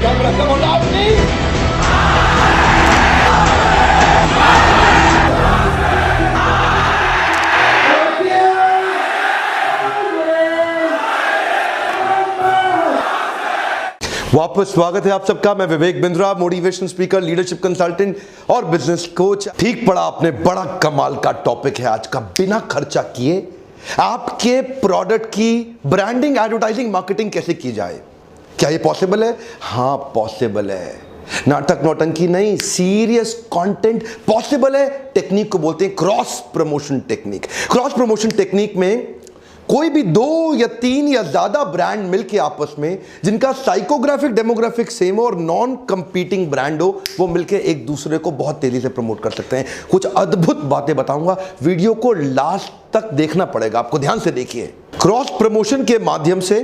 Camera, come on, out, please! वापस स्वागत है आप सबका। मैं Vivek Bindra, motivation speaker, leadership consultant और बिजनेस कोच। ठीक पड़ा आपने, बड़ा कमाल का टॉपिक है आज का। बिना खर्चा किए आपके प्रोडक्ट की ब्रांडिंग, एडवर्टाइजिंग, मार्केटिंग कैसे की जाए। क्या ये पॉसिबल है? हाँ पॉसिबल है। नाटक नौटंकी नहीं, सीरियस कंटेंट पॉसिबल है। टेक्निक को बोलते हैं cross promotion technique. Cross promotion technique में कोई भी 2 या 3 या ज्यादा ब्रांड मिलके आपस में, जिनका साइकोग्राफिक डेमोग्राफिक सेम हो और नॉन कंपीटिंग ब्रांड हो, वो मिलके एक दूसरे को बहुत तेजी से प्रमोट कर सकते हैं। कुछ अद्भुत बातें बताऊंगा, वीडियो को लास्ट तक देखना पड़ेगा आपको, ध्यान से देखिए। क्रॉस प्रमोशन के माध्यम से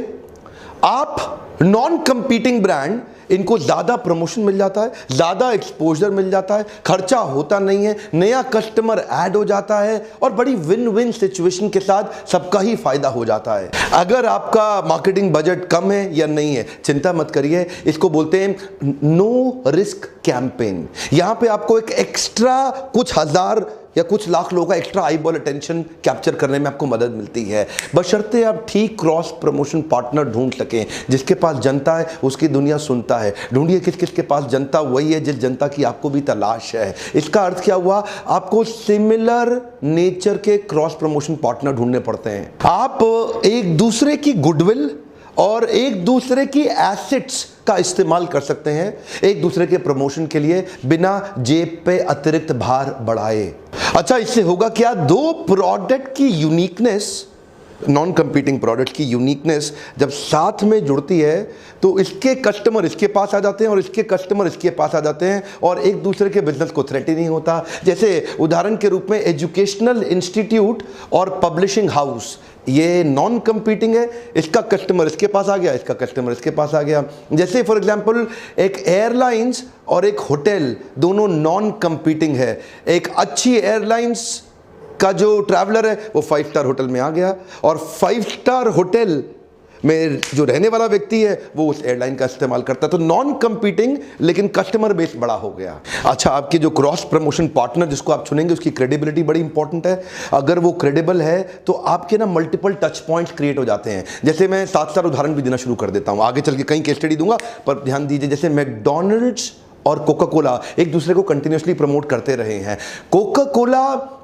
आप नॉन कंपीटिंग ब्रांड, इनको ज्यादा प्रमोशन मिल जाता है, ज्यादा एक्सपोजर मिल जाता है, खर्चा होता नहीं है, नया कस्टमर ऐड हो जाता है और बड़ी विन विन सिचुएशन के साथ सबका ही फायदा हो जाता है। अगर आपका मार्केटिंग बजट कम है या नहीं है, चिंता मत करिए। इसको बोलते हैं नो रिस्क कैंपेन। यहां पे आपको एक एक्स्ट्रा कुछ हजार या कुछ लाख लोगों का extra eye ball attention capture करने में आपको मदद मिलती है, बशर्ते आप ठीक क्रॉस प्रमोशन पार्टनर ढूंढ सकें। जिसके पास जनता है उसकी दुनिया सुनता है। ढूंढिए किस किस के पास जनता वही है जिस जनता की आपको भी तलाश है। इसका अर्थ क्या हुआ? आपको सिमिलर नेचर के क्रॉस प्रमोशन पार्टनर ढूंढने पड़ते हैं। आप एक दूसरे की गुडविल और एक दूसरे की एसेट्स का इस्तेमाल कर सकते हैं एक दूसरे के प्रमोशन के लिए, बिना जेब पे अतिरिक्त भार बढ़ाए। अच्छा, इससे होगा क्या? 2 प्रोडक्ट की यूनिकनेस, नॉन कंपीटिंग प्रोडक्ट की यूनिकनेस जब साथ में जुड़ती है तो इसके कस्टमर इसके पास आ जाते हैं और इसके कस्टमर इसके पास आ जाते हैं और एक दूसरे के बिजनेस को थ्रेट ही नहीं होता। जैसे उदाहरण के रूप में एजुकेशनल इंस्टीट्यूट और पब्लिशिंग हाउस, ये नॉन कंपीटिंग है, इसका कस्टमर इसके पास आ गया, इसका कस्टमर इसके पास आ गया। जैसे फॉर एग्जांपल एक एयरलाइंस और एक होटल, दोनों नॉन कंपीटिंग है। एक अच्छी एयरलाइंस का जो ट्रैवलर है वो 5 स्टार होटल में आ गया और 5 स्टार होटल में जो रहने वाला व्यक्ति है वो उस एयरलाइन का इस्तेमाल करता है। तो नॉन कंपीटिंग लेकिन कस्टमर बेस बड़ा हो गया। अच्छा, आपके जो क्रॉस प्रमोशन पार्टनर जिसको आप चुनेंगे उसकी क्रेडिबिलिटी बड़ी इंपॉर्टेंट है। अगर वो क्रेडिबल है तो आपके ना मल्टीपल टच पॉइंट्स क्रिएट हो जाते हैं। जैसे मैं 7 उदाहरण भी देना शुरू कर देता हूं, आगे चल के कई केस स्टडी दूंगा, पर ध्यान दीजिए। जैसे मैकडॉनल्ड्स और कोका कोला एक दूसरे को कंटिन्यूसली प्रमोट करते रहे हैं। कोका कोला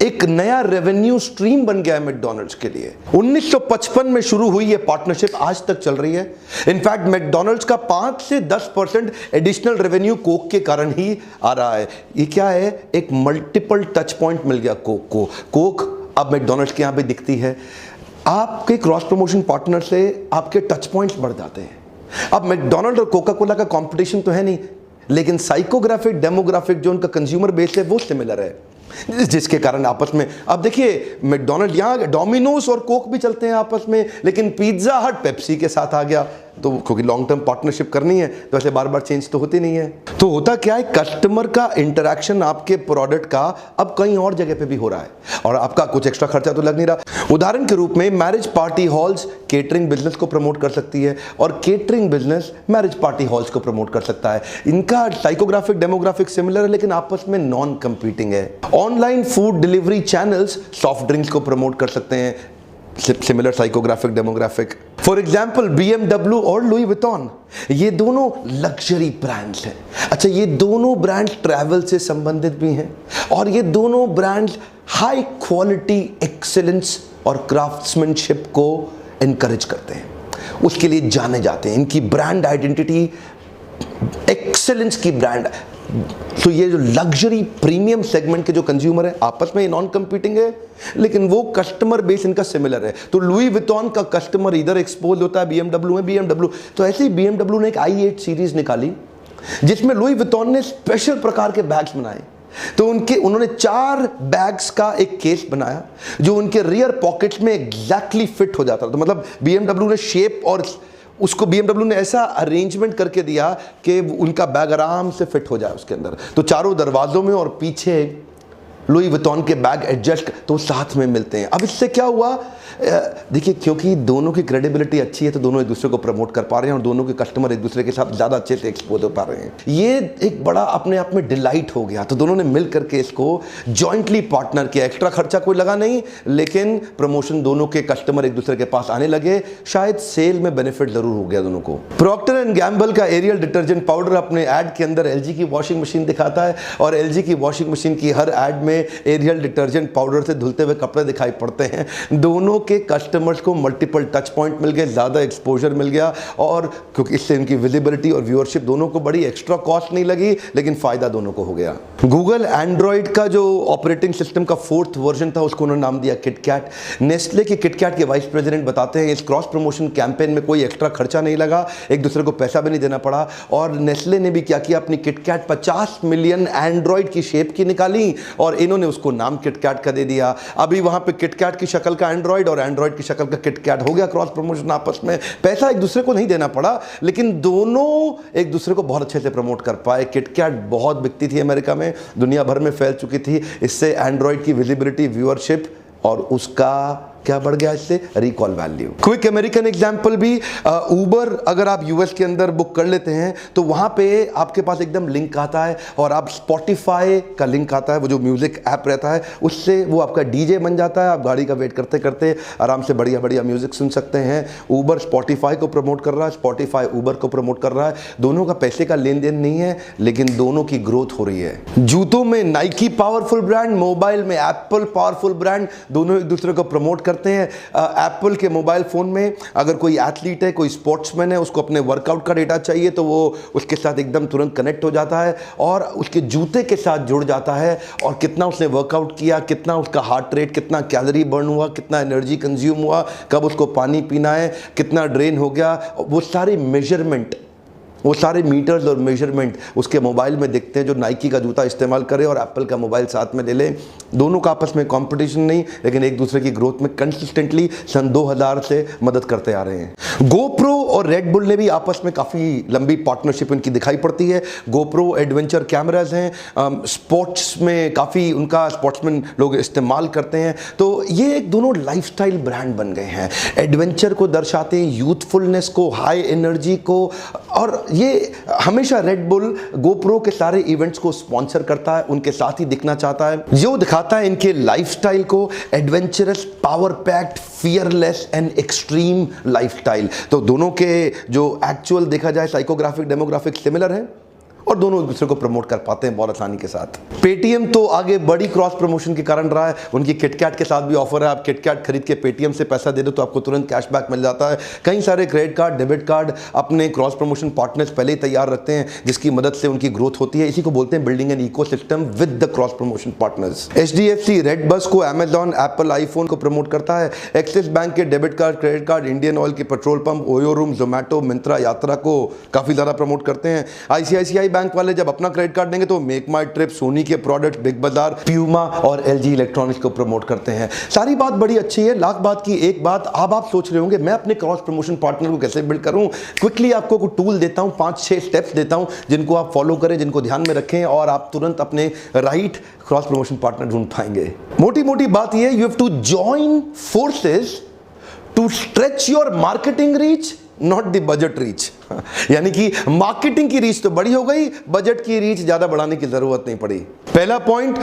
एक नया रेवेन्यू स्ट्रीम बन गया है मैकडॉनल्ड्स के लिए। 1955 में शुरू हुई ये पार्टनरशिप, आज तक चल रही है। इनफैक्ट मैकडॉनल्ड्स का 5 से 10% एडिशनल रेवेन्यू कोक के कारण ही आ रहा है। ये क्या है? एक मल्टीपल टच पॉइंट मिल गया कोक को। कोक अब मैकडॉनल्ड्स के यहां पे दिखती है। आपके क्रॉस प्रमोशन पार्टनर से आपके टच पॉइंट्स बढ़ जाते हैं। अब मैकडॉनल्ड और कोका कोला का कंपटीशन तो है नहीं, लेकिन साइकोग्राफिक डेमोग्राफिक जो उनका कंज्यूमर बेस है वो सिमिलर है, जिसके कारण आपस में, अब देखिए मैकडॉनल्ड, यहाँ डोमिनोज और कोक भी चलते हैं आपस में, लेकिन पिज्जा हट पेप्सी के साथ आ गया। तो क्योंकि लॉन्ग टर्म पार्टनरशिप करनी है तो ऐसे बार बार चेंज तो होती नहीं है। तो होता क्या है, कस्टमर का इंटरेक्शन आपके प्रोडक्ट का अब कहीं और जगह पे भी हो रहा है और आपका कुछ एक्स्ट्रा खर्चा तो लग नहीं रहा। उदाहरण के रूप में marriage party halls catering business को प्रमोट कर सकती है और catering business marriage party halls को प्रमोट कर सकता है। इनका साइकोग्राफिक डेमोग्राफिक सिमिलर है लेकिन आपस में नॉन कंपीटिंग है। Online food delivery channels soft drinks को प्रमोट कर सकते हैं, similar psychographic demographic. For example BMW और लुई विटॉन, ये दोनों लग्जरी ब्रांड्स हैं। अच्छा, ये दोनों ब्रांड्स ट्रैवल से संबंधित भी हैं और ये दोनों ब्रांड्स हाई क्वालिटी एक्सेलेंस और क्राफ्ट्समैनशिप को एनकरेज करते हैं, उसके लिए जाने जाते हैं। इनकी ब्रांड आइडेंटिटी एक्सेलेंस की ब्रांड। तो ये जो लग्जरी प्रीमियम सेगमेंट के जो कंज्यूमर है आपस में नॉन कंपीटिंग है लेकिन वो कस्टमर बेस इनका सिमिलर है। तो लुई विटॉन का कस्टमर इधर एक्सपोज होता है BMW में, BMW तो ऐसे ही BMW ने एक i8 सीरीज निकाली जिसमें लुई विटॉन ने स्पेशल प्रकार के बैग्स बनाए। तो उन्होंने 4 बैग्स का एक केस बनाया जो उनके रियर पॉकेट्स में एग्जैक्टली फिट हो जाता था। तो मतलब BMW ने शेप और उसको BMW ने ऐसा अरेंजमेंट करके दिया कि उनका बैग आराम से फिट हो जाए उसके अंदर। तो चारों दरवाजों में और पीछे लुई विटॉन के बैग एडजस्ट तो साथ में मिलते हैं। अब इससे क्या हुआ, देखिए क्योंकि दोनों की क्रेडिबिलिटी अच्छी है तो दोनों एक दूसरे को प्रमोट कर पा रहे हैं और दोनों के कस्टमर एक दूसरे के साथ ज़्यादा अच्छे से एक्सपोज हो पा रहे हैं। ये एक बड़ा अपने आप में डिलाइट हो गया। तो दोनों ने मिल करके इसको जॉइंटली पार्टनर किया। एक्स्ट्रा खर्चा कोई लगा नहीं, लेकिन प्रमोशन दोनों के कस्टमर एक दूसरे के पास आने लगे। शायद सेल में बेनिफिट जरूर हो गया दोनों को। प्रॉक्टर एंड गैम्बल का एरियल डिटर्जेंट पाउडर अपने ऐड के अंदर एलजी की वॉशिंग मशीन दिखाता है और एलजी की वॉशिंग मशीन की हर ऐड में एरियल डिटर्जेंट पाउडर से धुलते हुए कपड़े दिखाई पड़ते हैं। दोनों के कस्टमर्स को मल्टीपल टच पॉइंट मिल गए, ज्यादा एक्सपोजर मिल गया और क्योंकि इससे इनकी विजिबिलिटी और व्यूअरशिप दोनों को बड़ी, एक्स्ट्रा कॉस्ट नहीं लगी, लेकिन फायदा दोनों को हो गया। गूगल एंड्रॉइड का जो ऑपरेटिंग सिस्टम का 4th वर्जन था उसको उन्होंने नाम दिया किटकैट। नेस्ले के किटकैट के वाइस प्रेसिडेंट बताते हैं इस क्रॉस प्रमोशन कैंपेन में कोई एक्स्ट्रा खर्चा नहीं लगा, एक दूसरे को पैसा भी नहीं देना पड़ा। और नेस्ले ने भी क्या किया, अपनी किटकैट 50 मिलियन एंड्रॉइड की शेप की निकाली और इन्होंने उसको नाम किटकैट का दे दिया। अभी वहां पे किटकैट की शक्ल का एंड्रॉइड और एंड्रॉइड की शक्ल का किटकैट हो गया। क्रॉस प्रमोशन आपस में, पैसा एक दूसरे को नहीं देना पड़ा, लेकिन दोनों एक दूसरे को बहुत अच्छे से प्रमोट कर पाए। किटकैट बहुत बिकती थी अमेरिका में, दुनिया भर में फैल चुकी थी। इससे एंड्रॉइड की विजिबिलिटी, व्यूअरशिप और उसका क्या बढ़ गया, इससे recall value. Quick American example भी, उबर अगर आप यूएस के अंदर बुक कर लेते हैं तो वहां पे आपके पास एकदम लिंक आता है और आप स्पॉटिफाई का लिंक आता है, वो जो म्यूजिक ऐप रहता है, उससे वो आपका डीजे बन जाता है। आप गाड़ी का वेट करते करते आराम से बढ़िया बढ़िया म्यूजिक सुन सकते हैं। उबर स्पॉटिफाई को प्रमोट कर रहा है, स्पॉटिफाई उबर को प्रमोट कर रहा है। दोनों का पैसे का लेन देन नहीं है, लेकिन दोनों की ग्रोथ हो रही है। जूतों में नाइकी पावरफुल ब्रांड, मोबाइल में एप्पल पावरफुल ब्रांड, दोनों एक दूसरे को प्रमोट करते हैं। एप्पल के मोबाइल फोन में अगर कोई एथलीट है, कोई स्पोर्ट्समैन है, उसको अपने वर्कआउट का डेटा चाहिए तो वो उसके साथ एकदम तुरंत कनेक्ट हो जाता है और उसके जूते के साथ जुड़ जाता है और कितना उसने वर्कआउट किया, कितना उसका हार्ट रेट, कितना कैलोरी बर्न हुआ, कितना एनर्जी कंज्यूम हुआ, कब उसको पानी पीना है, कितना ड्रेन हो गया, वो सारी मेजरमेंट, वो सारे मीटर्स और मेजरमेंट उसके मोबाइल में दिखते हैं। जो नाइकी का जूता इस्तेमाल करे और एप्पल का मोबाइल साथ में ले ले, दोनों का आपस में कंपटीशन नहीं, लेकिन एक दूसरे की ग्रोथ में कंसिस्टेंटली सन 2000 से मदद करते आ रहे हैं। गोप्रो और रेड बुल ने भी आपस में काफ़ी लंबी पार्टनरशिप इनकी दिखाई पड़ती है। गोप्रो एडवेंचर कैमराज हैं, स्पोर्ट्स में काफ़ी उनका स्पोर्ट्समैन लोग इस्तेमाल करते हैं। तो ये एक दोनों लाइफस्टाइल ब्रांड बन गए हैं। एडवेंचर को दर्शाते हैं, यूथफुलनेस को, हाई एनर्जी को, और ये हमेशा रेड बुल गोप्रो के सारे इवेंट्स को स्पॉन्सर करता है, उनके साथ ही दिखना चाहता है, जो दिखाता है इनके लाइफस्टाइल को, adventurous, power packed, fearless and extreme lifestyle. तो दोनों के जो एक्चुअल देखा जाए साइकोग्राफिक, डेमोग्राफिक सिमिलर हैं और दोनों एक दूसरे को प्रमोट कर पाते हैं बहुत आसानी के साथ। पेटीएम तो आगे बड़ी क्रॉस प्रमोशन के कारण रहा है। उनकी किटकैट के साथ भी ऑफर है, आप किटकैट खरीद के पेटीएम से पैसा दे दो तो आपको तुरंत कैशबैक मिल जाता है। कई सारे क्रेडिट कार्ड, डेबिट कार्ड अपने क्रॉस प्रमोशन पार्टनर्स पहले ही तैयार रखते हैं, जिसकी मदद से उनकी ग्रोथ होती है। इसी को बोलते हैं building an ecosystem with the cross promotion partners. HDFC redBus को अमेजॉन, एप्पल आईफोन को प्रमोट करता है। एक्सिस बैंक के debit card, credit card, Indian oil के petrol pump, Oyo room, Zomato, Myntra, Yatra को काफी ज्यादा प्रमोट करते हैं। आईसीआईसीआई बैंक वाले जब अपना क्रेडिट कार्ड देंगे तो मेक माई ट्रिप, सोनी के प्रोडक्ट, बिग बाजार, प्यूमा और एलजी इलेक्ट्रॉनिक्स को प्रमोट करते हैं। सारी बात बड़ी अच्छी है। लाख बात की एक बात, अब आप सोच रहे होंगे मैं अपने क्रॉस प्रमोशन पार्टनर को कैसे बिल्ड करूं। क्विकली आपको कुछ टूल देता हूं, 5-6 स्टेप्स देता हूं जिनको आप फॉलो करें, जिनको ध्यान में रखें और आप तुरंत अपने राइट क्रॉस प्रमोशन पार्टनर ढूंढ पाएंगे। मोटी मोटी बात यह, you have to join forces to stretch your marketing reach, not the budget reach. यानी कि मार्केटिंग की रीच तो बड़ी हो गई, बजट की रीच ज्यादा बढ़ाने की जरूरत नहीं पड़ी। पहला point,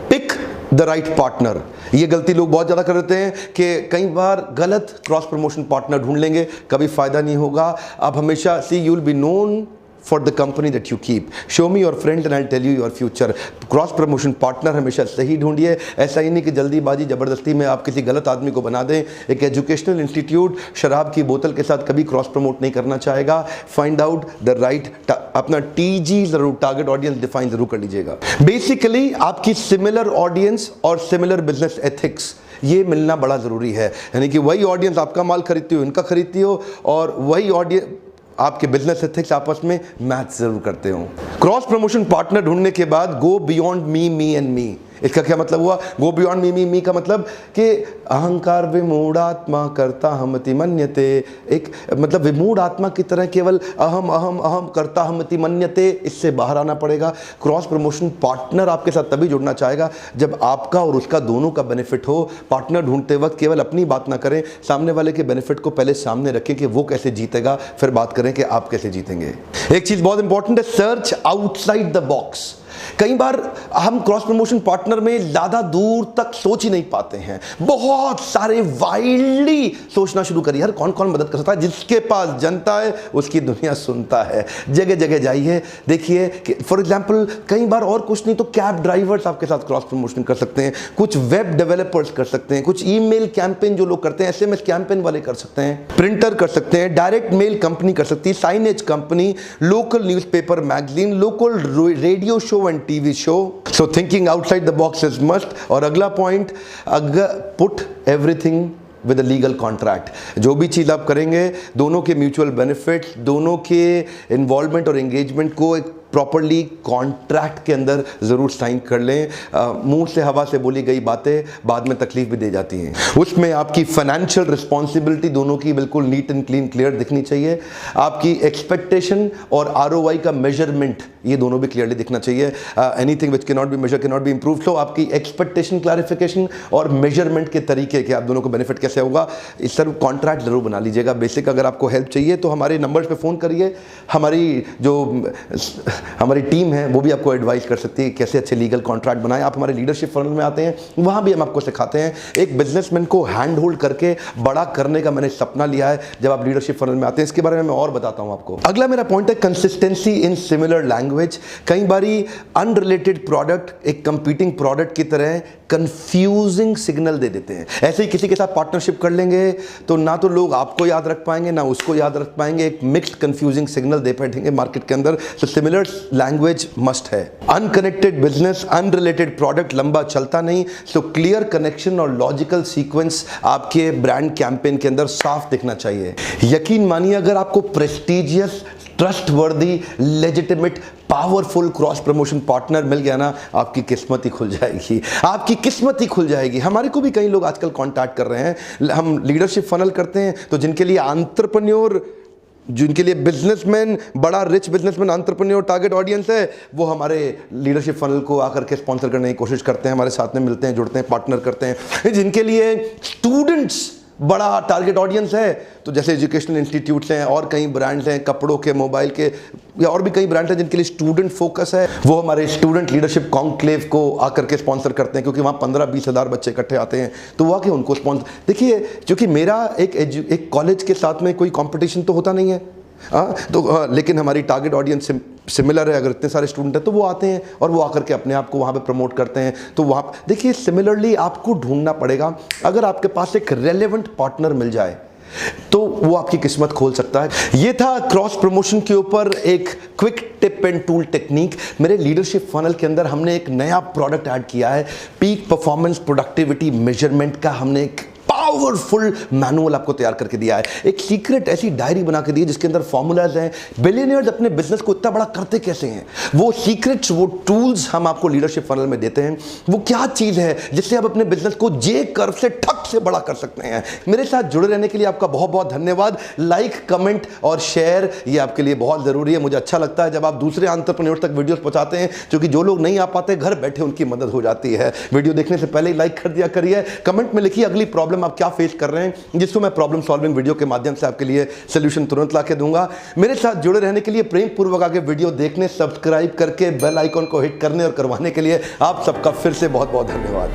pick the right partner. ये गलती लोग बहुत ज्यादा कर देते हैं कि कई बार गलत क्रॉस प्रमोशन पार्टनर ढूंढ लेंगे, कभी फायदा नहीं होगा। आप हमेशा you will be known for the company that you keep. Show me your friends and I'll tell you your future. Cross promotion partner हमेशा सही ढूंढिए। ऐसा ही नहीं कि जल्दीबाजी जबरदस्ती में आप किसी गलत आदमी को बना दें। एक एजुकेशनल इंस्टीट्यूट शराब की बोतल के साथ कभी क्रॉस प्रमोट नहीं करना चाहेगा। फाइंड आउट द राइट, अपना टीजी जरूर, टारगेट ऑडियंस डिफाइन जरूर कर लीजिएगा। बेसिकली आपकी सिमिलर ऑडियंस और सिमिलर बिजनेस एथिक्स, ये मिलना बड़ा जरूरी है। यानी कि वही ऑडियंस आपका माल खरीदती हो, इनका खरीदती हो, और वही ऑडियंस आपके बिजनेस एथिक्स आपस में मैच जरूर करते हो। क्रॉस प्रमोशन पार्टनर ढूंढने के बाद go beyond me, me and me. इसका क्या मतलब हुआ? गो बियॉन्ड मी का मतलब कि अहंकार विमूढ़ आत्मा करता हमति मन्यते, एक मतलब विमूढ़ आत्मा की तरह केवल अहम अहम अहम करता हमति मन्यते, इससे बाहर आना पड़ेगा। क्रॉस प्रमोशन पार्टनर आपके साथ तभी जुड़ना चाहेगा जब आपका और उसका दोनों का बेनिफिट हो। पार्टनर ढूंढते वक्त केवल अपनी बात ना करें, सामने वाले के बेनिफिट को पहले सामने रखें कि वो कैसे जीतेगा, फिर बात करें कि आप कैसे जीतेंगे। एक चीज बहुत इंपॉर्टेंट है, सर्च आउटसाइड द बॉक्स। कई बार हम क्रॉस प्रमोशन पार्टनर में ज्यादा दूर तक सोच ही नहीं पाते हैं, बहुत सारे वाइल्डली सोचना शुरू करिए। यार कौन कौन मदद कर सकता है? जिसके पास जनता है उसकी दुनिया सुनता है। जगह जगह जाइए, देखिए कि फॉर एग्जांपल कई बार और कुछ नहीं तो कैब ड्राइवर्स आपके साथ क्रॉस प्रमोशन कर सकते हैं, कुछ वेब डेवलपर्स कर सकते हैं, कुछ ईमेल कैंपेन जो लोग करते हैं, एसएमएस कैंपेन वाले कर सकते हैं, प्रिंटर कर सकते हैं, डायरेक्ट मेल कंपनी कर सकती है, signage company, local newspaper magazine, local radio show and TV show. So thinking outside the box is must. और अगला पॉइंट, अगर put everything with a legal contract. जो भी चीज़ आप करेंगे, दोनों के म्यूचुअल बेनिफिट्स, दोनों के इन्वॉल्वमेंट और एंगेजमेंट को एक प्रॉपरली कॉन्ट्रैक्ट के अंदर ज़रूर साइन कर लें। मुंह से हवा से बोली गई बातें बाद में तकलीफ भी दे जाती हैं। उसमें आपकी फाइनेंशियल रिस्पॉन्सिबिलिटी दोनों की बिल्कुल नीट एंड क्लीन क्लियर दिखनी चाहिए। आपकी एक्सपेक्टेशन और आरओआई का मेजरमेंट ये दोनों भी क्लियरली दिखना चाहिए। Anything which can not be measured can not be improve. तो आपकी एक्सपेक्टेशन क्लैरिफिकेशन और मेजरमेंट के तरीके कि आप दोनों को बेनिफिट कैसे होगा, इस तरह कॉन्ट्रैक्ट जरूर बना लीजिएगा। बेसिक अगर आपको हेल्प चाहिए तो हमारे नंबर्स पे फ़ोन करिए। हमारी टीम है वो भी आपको एडवाइस कर सकती है कैसे अच्छे लीगल कॉन्ट्रैक्ट बनाएं। आप हमारे लीडरशिप फनल में आते हैं, वहाँ भी हम आपको सिखाते हैं। एक बिजनेसमैन को हैंड होल्ड करके बड़ा करने का मैंने सपना लिया है जब आप लीडरशिप फनल में आते हैं। इसके बारे में मैं और बताता हूँ आपको। अगला मेरा पॉइंट है कंसिस्टेंसी इन सिमिलर लैंग्वेज। कई बारी अनरिलेटेड प्रोडक्ट एक कंपीटिंग प्रोडक्ट की तरह कंफ्यूजिंग सिग्नल दे देते हैं। ऐसे ही किसी के साथ पार्टनरशिप कर लेंगे तो ना तो लोग आपको याद रख पाएंगे ना उसको याद रख पाएंगे, एक मिक्स्ड कंफ्यूजिंग सिग्नल दे बैठेंगे मार्केट के अंदर। तो सिमिलर लैंग्वेज मस्ट है। अनकनेक्टेड बिजनेस, अनरिलेटेड प्रोडक्ट लंबा चलता नहीं। सो क्लियर कनेक्शन और लॉजिकल सीक्वेंस आपके ब्रांड कैंपेन के अंदर साफ दिखना चाहिए। यकीन मानिए अगर आपको prestigious, trustworthy, legitimate, powerful cross promotion partner मिल गया ना, आपकी किस्मत ही खुल जाएगी। आपकी किस्मत ही खुल जाएगी। हमारे को भी कई लोग आजकल कांटेक्ट कर रहे हैं। हम लीडरशिप फनल करते हैं तो जिनके लिए एंटरप्रेन्योर, जिनके लिए बिजनेसमैन, बड़ा rich businessman entrepreneur target audience है, वो हमारे लीडरशिप फनल को आकर के स्पॉन्सर करने की कोशिश करते हैं, हमारे साथ में मिलते हैं, जुड़ते हैं, पार्टनर करते हैं। जिनके लिए स्टूडेंट्स बड़ा टारगेट ऑडियंस है, तो जैसे एजुकेशनल इंस्टीट्यूट्स हैं और कई ब्रांड्स हैं, कपड़ों के, मोबाइल के, या और भी कई ब्रांड्स हैं जिनके लिए स्टूडेंट फोकस है, वो हमारे स्टूडेंट लीडरशिप कॉन्क्लेव को आकर के स्पॉन्सर करते हैं। क्योंकि वहाँ 15-20 हज़ार बच्चे इकट्ठे आते हैं, तो वो आके उनको स्पॉन्सर। देखिए, क्योंकि मेरा एक कॉलेज के साथ में कोई कॉम्पिटिशन तो होता नहीं है, लेकिन हमारी टारगेट ऑडियंस सिमिलर है। अगर इतने सारे स्टूडेंट हैं तो वो आते हैं और वो आकर के अपने आप को वहाँ पे प्रमोट करते हैं। तो वहाँ देखिए, सिमिलरली आपको ढूंढना पड़ेगा। अगर आपके पास एक रेलेवेंट पार्टनर मिल जाए तो वो आपकी किस्मत खोल सकता है। ये था क्रॉस प्रमोशन के ऊपर एक quick tip and tool technique. मेरे लीडरशिप फनल के अंदर हमने एक नया प्रोडक्ट ऐड किया है, पीक परफॉर्मेंस प्रोडक्टिविटी मेजरमेंट का। हमने एक पावरफुल मैनुअल आपको तैयार करके दिया है, एक सीक्रेट ऐसी डायरी बना के दी है जिसके अंदर फॉर्मूलाज हैं। बिलियनियर्स अपने बिजनेस को इतना बड़ा करते कैसे हैं, वो सीक्रेट्स, वो टूल्स हम आपको लीडरशिप फनल में देते हैं। वो क्या चीज है जिससे आप अपने बिजनेस को जे कर्व से ठक से बड़ा कर सकते हैं। मेरे साथ जुड़े रहने के लिए आपका बहुत बहुत धन्यवाद। लाइक, कमेंट और शेयर ये आपके लिए बहुत जरूरी है। मुझे अच्छा लगता है जब आप दूसरे एंटरप्रेन्योर्स तक वीडियोस पहुंचाते हैं, क्योंकि जो लोग नहीं आ पाते घर बैठे उनकी मदद हो जाती है। वीडियो देखने से पहले ही लाइक कर दिया करिए। कमेंट में लिखिए अगली प्रॉब्लम आप क्या फेस कर रहे हैं, जिसको मैं प्रॉब्लम सॉल्विंग वीडियो के माध्यम से आपके लिए सॉल्यूशन तुरंत लाके दूंगा। मेरे साथ जुड़े रहने के लिए, प्रेम पूर्वक आगे वीडियो देखने, सब्सक्राइब करके बेल आइकन को हिट करने और करवाने के लिए आप सबका फिर से बहुत बहुत धन्यवाद।